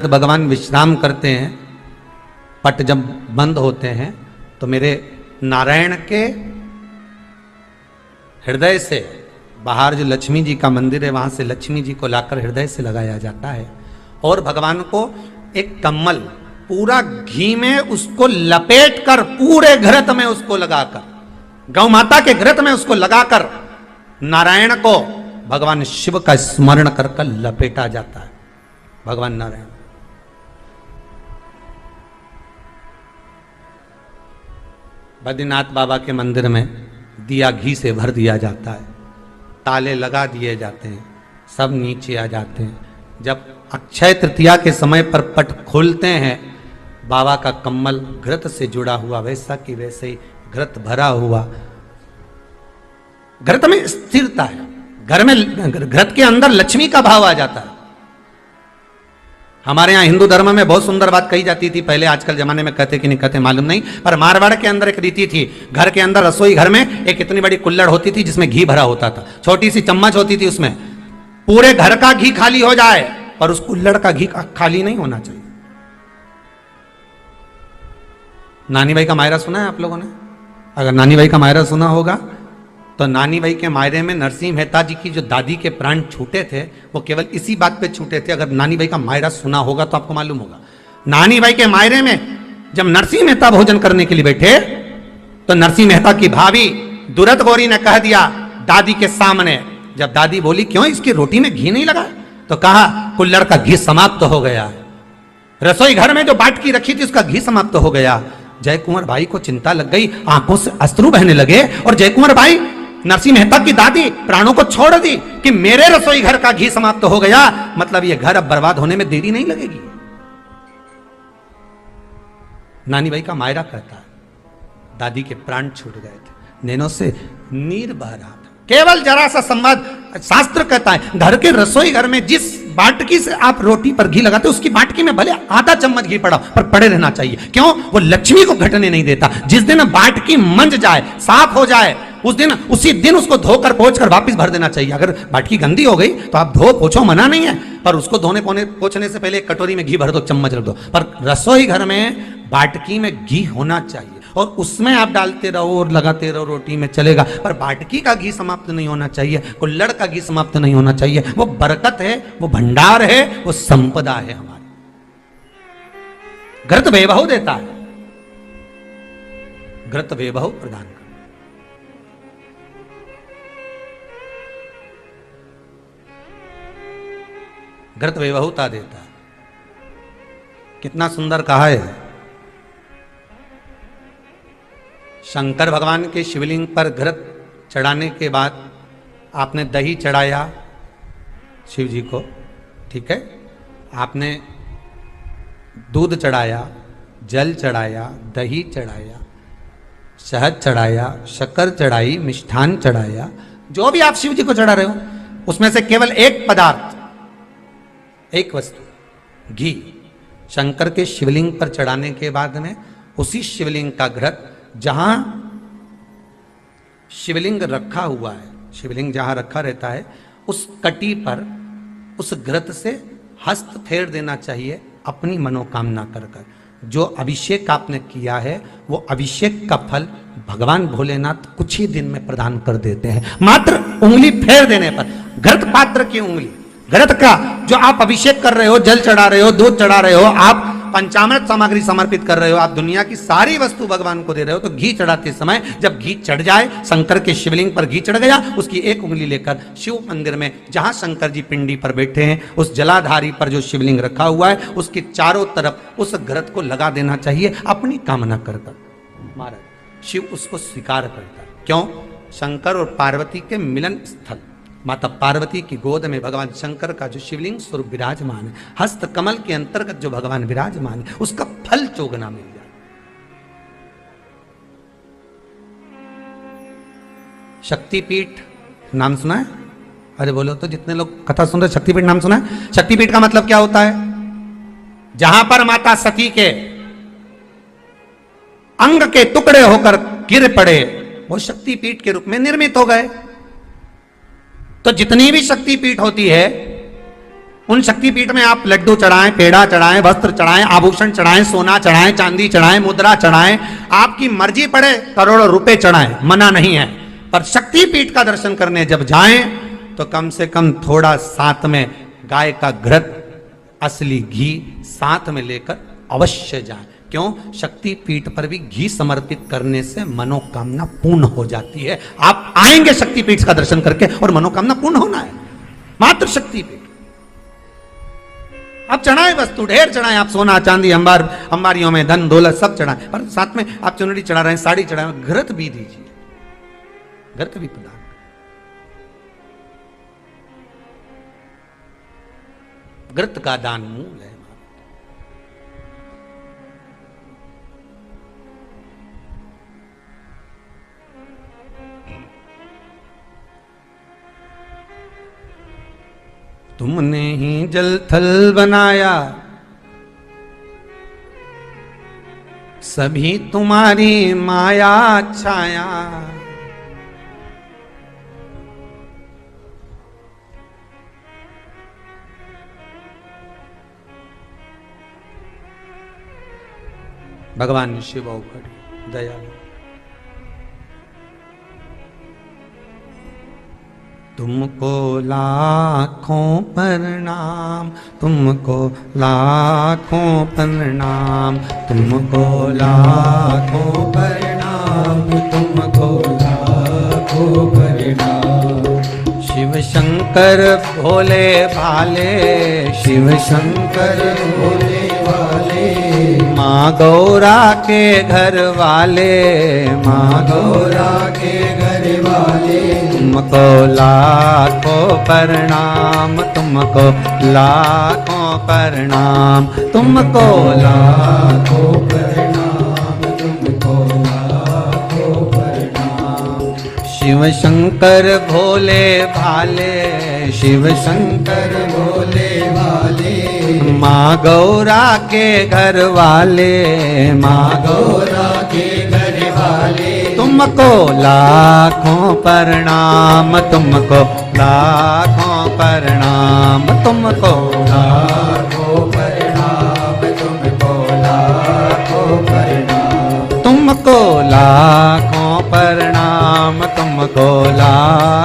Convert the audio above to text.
भगवान विश्राम करते हैं, पट जब बंद होते हैं तो मेरे नारायण के हृदय से बाहर जो लक्ष्मी जी का मंदिर है वहां से लक्ष्मी जी को लाकर हृदय से लगाया जाता है और भगवान को एक कम्मल पूरा घी में उसको लपेट कर पूरे घृत में उसको लगाकर, गौ माता के घृत में उसको लगाकर नारायण को भगवान शिव का स्मरण कर कर लपेटा जाता है। भगवान नारायण बद्रीनाथ बाबा के मंदिर में दिया घी से भर दिया जाता है, ताले लगा दिए जाते हैं, सब नीचे आ जाते हैं। जब अक्षय तृतीया के समय पर पट खोलते हैं, बाबा का कम्मल घृत से जुड़ा हुआ वैसा कि वैसे ही घृत भरा हुआ, घृत में स्थिरता है, घर में घृत के अंदर लक्ष्मी का भाव आ जाता है। हमारे यहाँ हिंदू धर्म में बहुत सुंदर बात कही जाती थी पहले, आजकल जमाने में कहते कि नहीं कहते मालूम नहीं, पर मारवाड़ के अंदर एक रीति थी, घर के अंदर रसोई घर में एक इतनी बड़ी कुल्हड़ होती थी जिसमें घी भरा होता था, छोटी सी चम्मच होती थी, उसमें पूरे घर का घी खाली हो जाए पर उस कुल्हड़ का घी खाली नहीं होना चाहिए। नानी भाई का मायरा सुना है आप लोगों ने? अगर नानी भाई का मायरा सुना होगा तो नानी भाई के मायरे में नरसिंह मेहता जी की जो दादी के प्राण छूटे थे वो केवल इसी बात पे छूटे थे। अगर नानी भाई का मायरा सुना होगा तो आपको मालूम होगा, नानी भाई के मायरे में जब नरसिंह मेहता भोजन करने के लिए बैठे तो नरसिंह मेहता की भाभी दुरत गौरी ने कह दिया दादी के सामने, जब दादी बोली क्यों इसकी रोटी में घी नहीं लगा, तो कहा कुल्हड़ का घी समाप्त हो गया, रसोई घर में जो बाटकी रखी थी उसका घी समाप्त हो गया। जय कुंवर भाई को चिंता लग गई, आंखों से अश्रु बहने लगे और जय कुंवर भाई नरसिंह मेहता की दादी प्राणों को छोड़ दी कि मेरे रसोई घर का घी समाप्त हो गया, मतलब ये घर अब बर्बाद होने में देरी नहीं लगेगी। नानी भाई का मायरा कहता है दादी के प्राण छूट गए थे, नैनों से नीर बह रहा था, केवल जरा सा संवाद। शास्त्र कहता है घर के रसोई घर में जिस बाटकी से आप रोटी पर घी लगाते उसकी बाटकी में भले आधा चम्मच घी पड़ा पर पड़े रहना चाहिए, क्यों? वो लक्ष्मी को घटने नहीं देता। जिस दिन बाटकी मंज जाए, साफ हो जाए, उस दिन उसी दिन उसको धोकर पोंछ कर वापस भर देना चाहिए। अगर बाटकी गंदी हो गई तो आप धो पोछो, मना नहीं है, पर उसको धोने पोछने से पहले एक कटोरी में घी भर दो, चम्मच रख दो। पर रसोई घर में बाटकी में घी होना चाहिए और उसमें आप डालते रहो और लगाते रहो, रोटी में चलेगा, पर बाटकी का घी समाप्त नहीं होना चाहिए, कुल्हड़ का घी समाप्त नहीं होना चाहिए। वो बरकत है, वो भंडार है, वो संपदा है हमारी। घृत वैभव देता है, घृत वैभव प्रदान कर। घृत वैभवता देता है। कितना सुंदर कहा है। शंकर भगवान के शिवलिंग पर घृत चढ़ाने के बाद आपने दही चढ़ाया शिव जी को, ठीक है, आपने दूध चढ़ाया, जल चढ़ाया, दही चढ़ाया, शहद चढ़ाया, शक्कर चढ़ाई, मिष्ठान चढ़ाया, जो भी आप शिव जी को चढ़ा रहे हो उसमें से केवल एक पदार्थ, एक वस्तु, घी, शंकर के शिवलिंग पर चढ़ाने के बाद में उसी शिवलिंग का घृत, जहां शिवलिंग रखा हुआ है, शिवलिंग जहां रखा रहता है उस कटी पर उस घृत से हस्त फेर देना चाहिए अपनी मनोकामना कर कर। जो अभिषेक आपने किया है वो अभिषेक का फल भगवान भोलेनाथ कुछ ही दिन में प्रदान कर देते हैं। मात्र उंगली फेर देने पर, घृत पात्र की उंगली, घृत का जो आप अभिषेक कर रहे हो, जल चढ़ा रहे हो, दूध चढ़ा रहे हो, आप पंचामृत सामग्री समर्पित कर रहे हो, आप दुनिया की सारी वस्तु भगवान को दे रहे हो, तो घी चढ़ाते समय जब घी चढ़ जाए, शंकर के शिवलिंग पर घी चढ़ गया, उसकी एक उंगली लेकर शिव मंदिर में जहां शंकर जी पिंडी पर बैठे हैं उस जलाधारी पर जो शिवलिंग रखा हुआ है उसके चारों तरफ उस घृत को लगा देना चाहिए अपनी कामना कर कर। महाराज शिव उसको स्वीकार करता है। क्यों? शंकर और पार्वती के मिलन स्थल माता पार्वती की गोद में भगवान शंकर का जो शिवलिंग स्वरूप विराजमान है, हस्त कमल के अंतर्गत जो भगवान विराजमान है, उसका फल चोगना मिल जाए। शक्तिपीठ नाम सुना है? अरे बोलो तो, जितने लोग कथा सुन रहे, शक्तिपीठ नाम सुना है? शक्तिपीठ का मतलब क्या होता है? जहां पर माता सती के अंग के टुकड़े होकर गिर पड़े वो शक्तिपीठ के रूप में निर्मित हो गए। तो जितनी भी शक्तिपीठ होती है उन शक्तिपीठ में आप लड्डू चढ़ाएं, पेड़ा चढ़ाएं, वस्त्र चढ़ाएं, आभूषण चढ़ाएं, सोना चढ़ाएं, चांदी चढ़ाएं, मुद्रा चढ़ाएं, आपकी मर्जी पड़े करोड़ों रुपए चढ़ाएं, मना नहीं है। पर शक्तिपीठ का दर्शन करने जब जाएं तो कम से कम थोड़ा साथ में गाय का घृत, असली घी साथ में लेकर अवश्य जाएं। क्यों? शक्तिपीठ पर भी घी समर्पित करने से मनोकामना पूर्ण हो जाती है। आप आएंगे शक्तिपीठ का दर्शन करके और मनोकामना पूर्ण होना है, मात्र शक्तिपीठ। आप चढ़ाएं वस्तु, ढेर चढ़ाएं, आप सोना चांदी अंबारियों में धन दौलत सब चढ़ाएं, पर साथ में आप चुनरी चढ़ा रहे हैं, साड़ी चढ़ाएं, घृत भी दीजिए, घृत भी प्रदान। घृत का दान मूल है। तुमने ही जल थल बनाया, सभी तुम्हारी माया छाया। भगवान शिव दयालु। तुमको लाखों प्रणाम, तुमको लाखों प्रणाम, तुमको लाखों प्रणाम, तुमको लाखों प्रणाम। शिव शंकर भोले भाले, शिव शंकर भोले भाले, माँ गौरा के घर वाले, माँ गौरा के घर वाले। तुमको लाखों प्रणाम, तुमको लाखों प्रणाम, तुमको लाखों प्रणाम, तुमको लाखों प्रणाम। शिव शंकर भोले भाले, शिव शंकर भोले भाले, माँ गौरा के घर वाले, माँ गौरा के घर वाले। तुमको लाखों प्रणाम, तुमको लाखों प्रणाम, तुमको लाखों प्रणाम, तुमको लाखों प्रणाम, तुमको लाखों प्रणाम, तुमको लाखों